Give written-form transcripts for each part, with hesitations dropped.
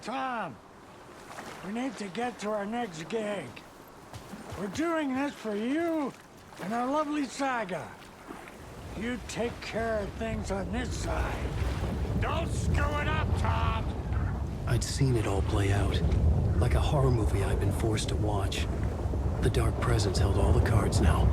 Tom, we need to get to our next gig. We're doing this for you and our lovely saga. You take care of things on this side. Don't screw it up, Tom! I'd seen it all play out. Like a horror movie I'd been forced to watch. The Dark Presence held all the cards now.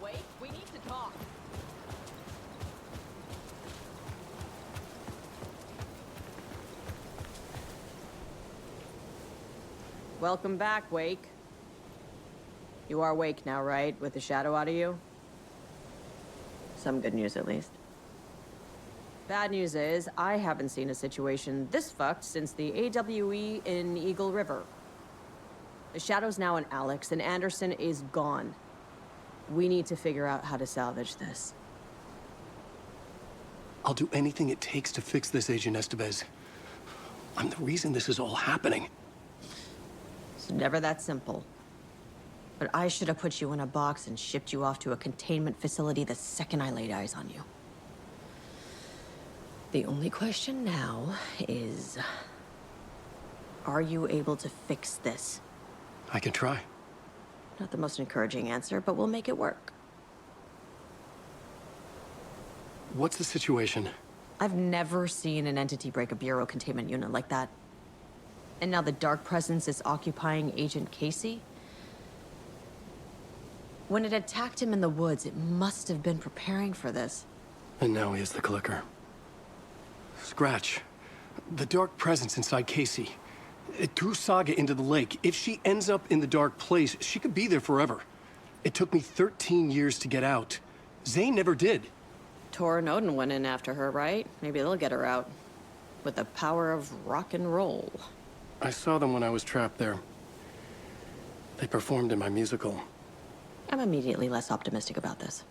Wait, we need to talk. Welcome back, Wake. You are Wake now, right? With the shadow out of you? Some good news, at least. Bad news is, I haven't seen a situation this fucked since the AWE in Eagle River. The shadow's now in Alex, and Anderson is gone. We need to figure out how to salvage this. I'll do anything it takes to fix this, Agent Estevez. I'm the reason this is all happening. It's never that simple. But I should have put you in a box and shipped you off to a containment facility the second I laid eyes on you. The only question now is... are you able to fix this? I can try. Not the most encouraging answer, but we'll make it work. What's the situation? I've never seen an entity break a bureau containment unit like that. And now the Dark Presence is occupying Agent Casey? When it attacked him in the woods, it must have been preparing for this. And now he has the clicker. Scratch. The Dark Presence inside Casey. It threw Saga into the lake. If she ends up in the dark place, she could be there forever. It took me 13 years to get out. Zane never did. Tor and Odin went in after her, right? Maybe they'll get her out. With the power of rock and roll. I saw them when I was trapped there. They performed in my musical. I'm immediately less optimistic about this.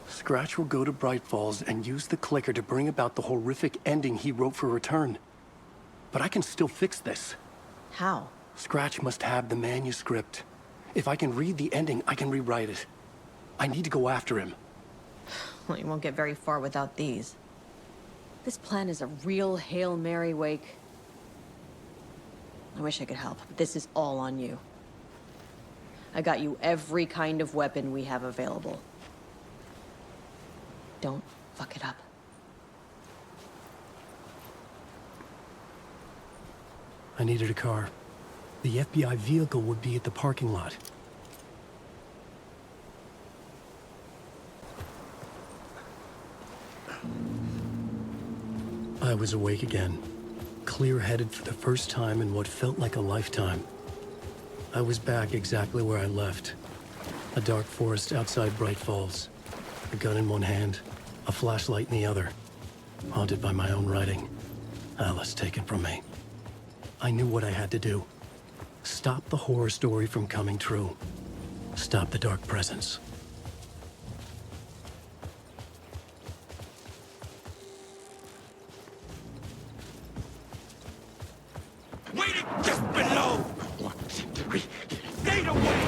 Scratch will go to Bright Falls and use the clicker to bring about the horrific ending he wrote for Return. But I can still fix this. How? Scratch must have the manuscript. If I can read the ending, I can rewrite it. I need to go after him. Well, you won't get very far without these. This plan is a real Hail Mary, Wake. I wish I could help, but this is all on you. I got you every kind of weapon we have available. Don't fuck it up. I needed a car. The FBI vehicle would be at the parking lot. I was awake again, clear-headed for the first time in what felt like a lifetime. I was back exactly where I left. A dark forest outside Bright Falls. A gun in one hand, a flashlight in the other. Haunted by my own writing. Alice taken from me. I knew what I had to do. Stop the horror story from coming true. Stop the Dark Presence. Waiting just below! Stay away!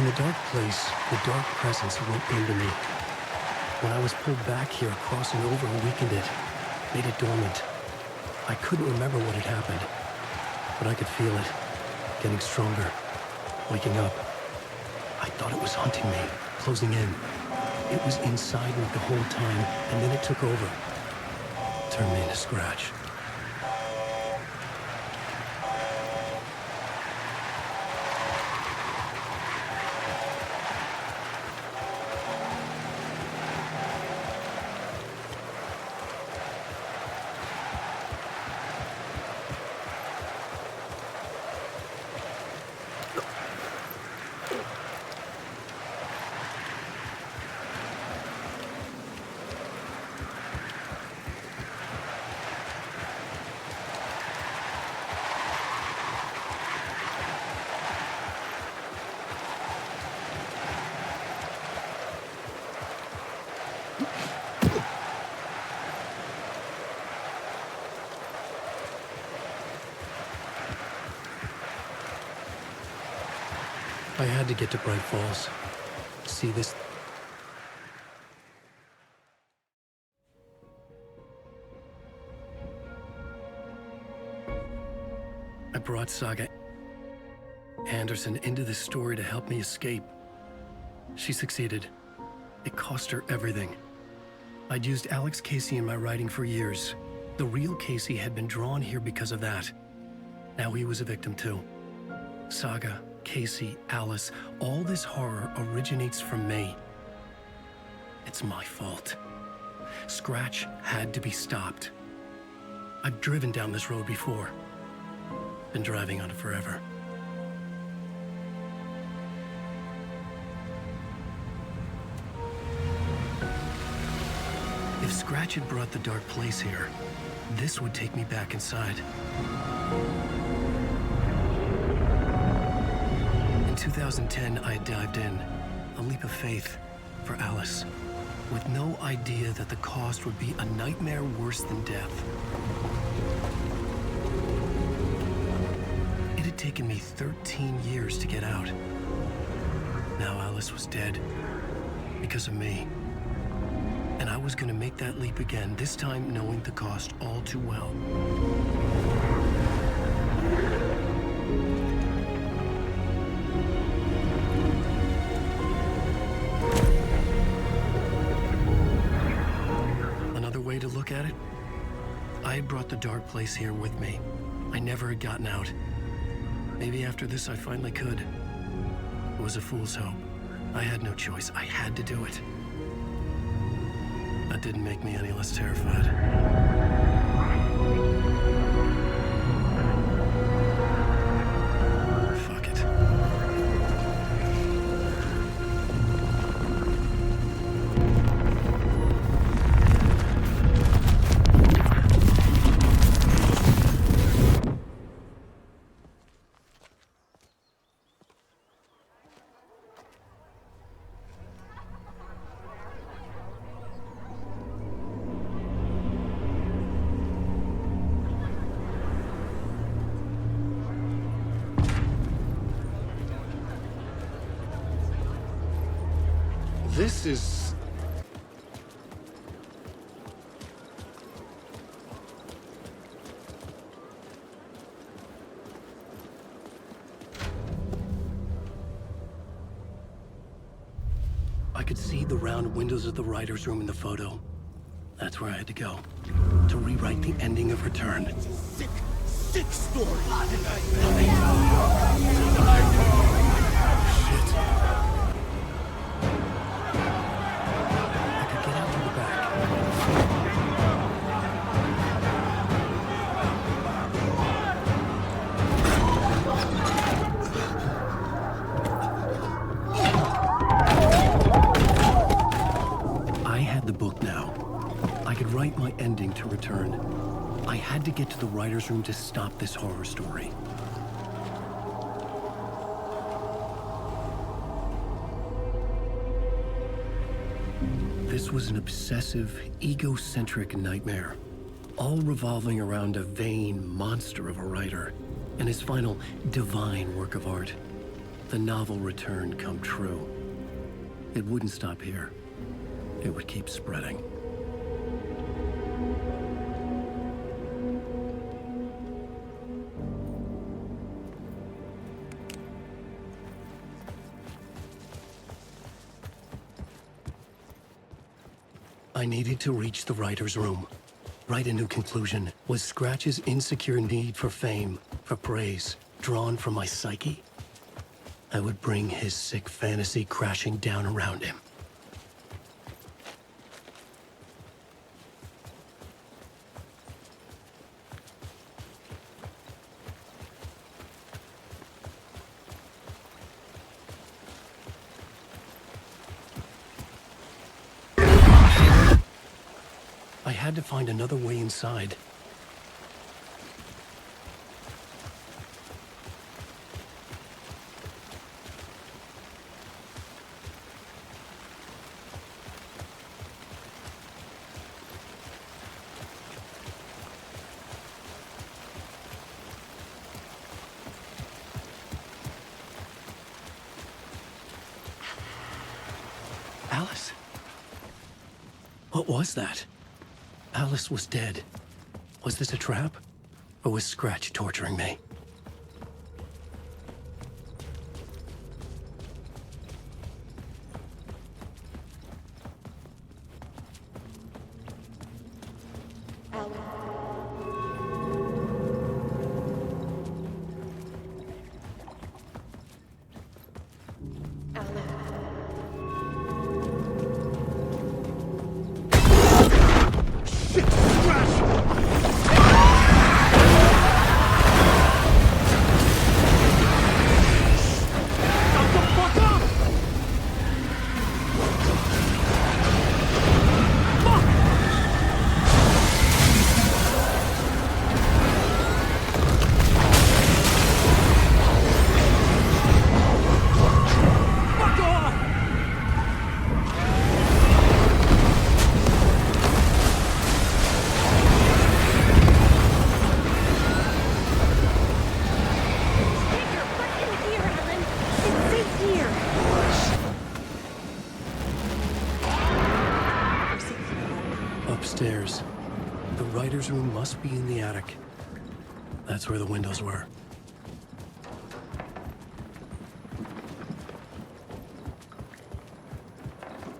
In the dark place, the dark presence went into me. When I was pulled back here, crossing over weakened it, made it dormant. I couldn't remember what had happened, but I could feel it, getting stronger, waking up. I thought it was hunting me, closing in. It was inside me the whole time, and then it took over. Turned me into Scratch. I had to get to Bright Falls. See this? I brought Saga Anderson into this story to help me escape. She succeeded. It cost her everything. I'd used Alex Casey in my writing for years. The real Casey had been drawn here because of that. Now he was a victim too. Saga, Casey, Alice, all this horror originates from me. It's my fault. Scratch had to be stopped. I've driven down this road before. Been driving on it forever. If Scratch had brought the dark place here, this would take me back inside. In 2010, I dived in, a leap of faith for Alice, with no idea that the cost would be a nightmare worse than death. It had taken me 13 years to get out. Now Alice was dead, because of me. And I was gonna make that leap again, this time knowing the cost all too well. Another way to look at it, I had brought the dark place here with me. I never had gotten out. Maybe after this I finally could. It was a fool's hope. I had no choice. I had to do it. That didn't make me any less terrified. Fuck it. This is... I could see the round windows of the writer's room in the photo. That's where I had to go, to rewrite the ending of Return. Sick, sick story. Shit. I could get out to the back. I had the book now. I could write my ending to Return. I had to get to the writer's room to stop this horror story. This was an obsessive, egocentric nightmare, all revolving around a vain monster of a writer and his final divine work of art, the the novel Return come true. It wouldn't stop here. It would keep spreading. I needed to reach the writer's room. Write a new conclusion. Was Scratch's insecure need for fame, for praise, drawn from my psyche? I would bring his sick fantasy crashing down around him. I had to find another way inside. Alice? What was that? Alice was dead. Was this a trap? Or was Scratch torturing me? Upstairs. The writer's room must be in the attic. That's where the windows were.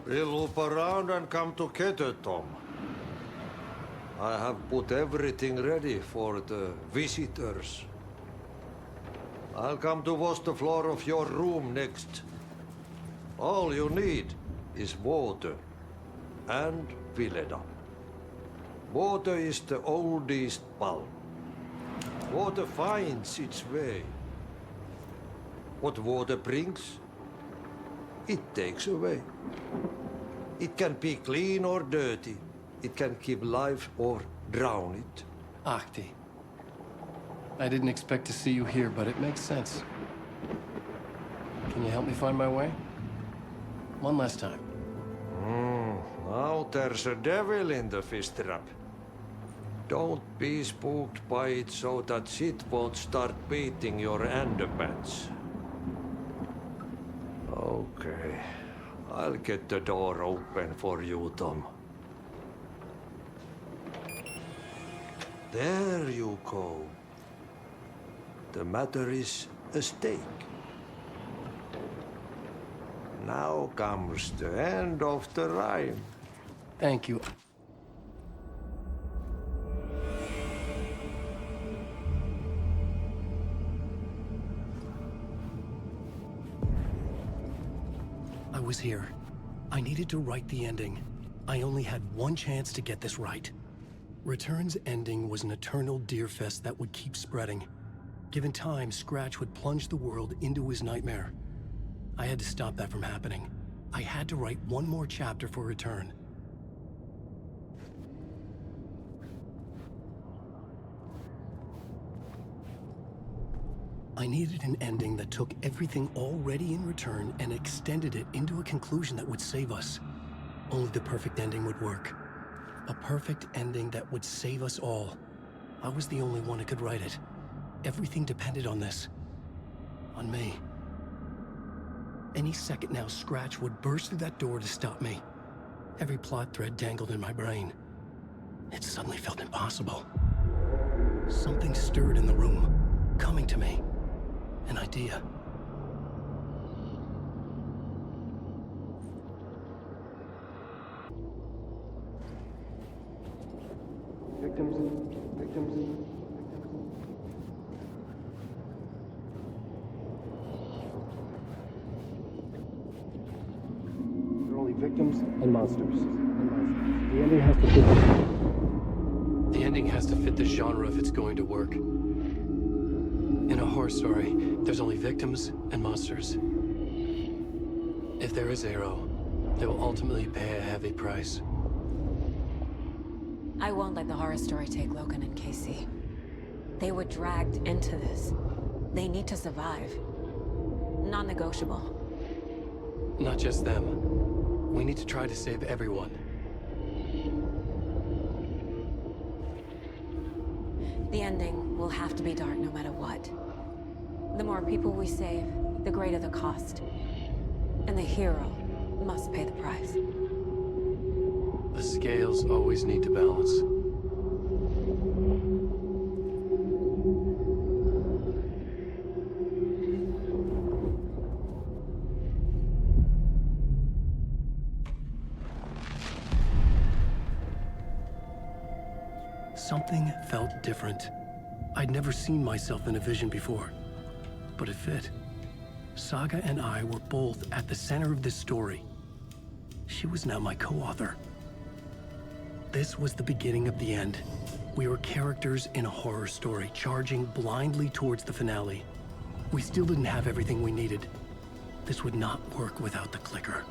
We'll loop around and come together, Tom. I have put everything ready for the visitors. I'll come to wash the floor of your room next. All you need is water and Vileda. Water is the oldest bulb. Water finds its way. What water brings, it takes away. It can be clean or dirty. It can give life or drown it. Ahti. I didn't expect to see you here, but it makes sense. Can you help me find my way? One last time. Now there's a devil in the fish trap. Don't be spooked by it so that shit won't start beating your underpants. Okay. I'll get the door open for you, Tom. There you go. The matter is a stake. Now comes the end of the rhyme. Thank you. I was here. I needed to write the ending. I only had one chance to get this right. Return's ending was an eternal deerfest that would keep spreading. Given time, Scratch would plunge the world into his nightmare. I had to stop that from happening. I had to write one more chapter for Return. I needed an ending that took everything already in Return and extended it into a conclusion that would save us. Only the perfect ending would work. A perfect ending that would save us all. I was the only one who could write it. Everything depended on this. On me. Any second now, Scratch would burst through that door to stop me. Every plot thread dangled in my brain. It suddenly felt impossible. Something stirred in the room, coming to me. An idea. Victims. They're only victims and monsters. The ending has to fit. The ending has to fit the genre if it's going to work. In a horror story, there's only victims and monsters. If there is Arrow, they will ultimately pay a heavy price. I won't let the horror story take Logan and Casey. They were dragged into this. They need to survive. Non-negotiable. Not just them. We need to try to save everyone. The ending will have to be dark no matter what. The more people we save, the greater the cost. And the hero must pay the price. The scales always need to balance. Something felt different. I'd never seen myself in a vision before, but it fit. Saga and I were both at the center of this story. She was now my co-author. This was the beginning of the end. We were characters in a horror story, charging blindly towards the finale. We still didn't have everything we needed. This would not work without the clicker.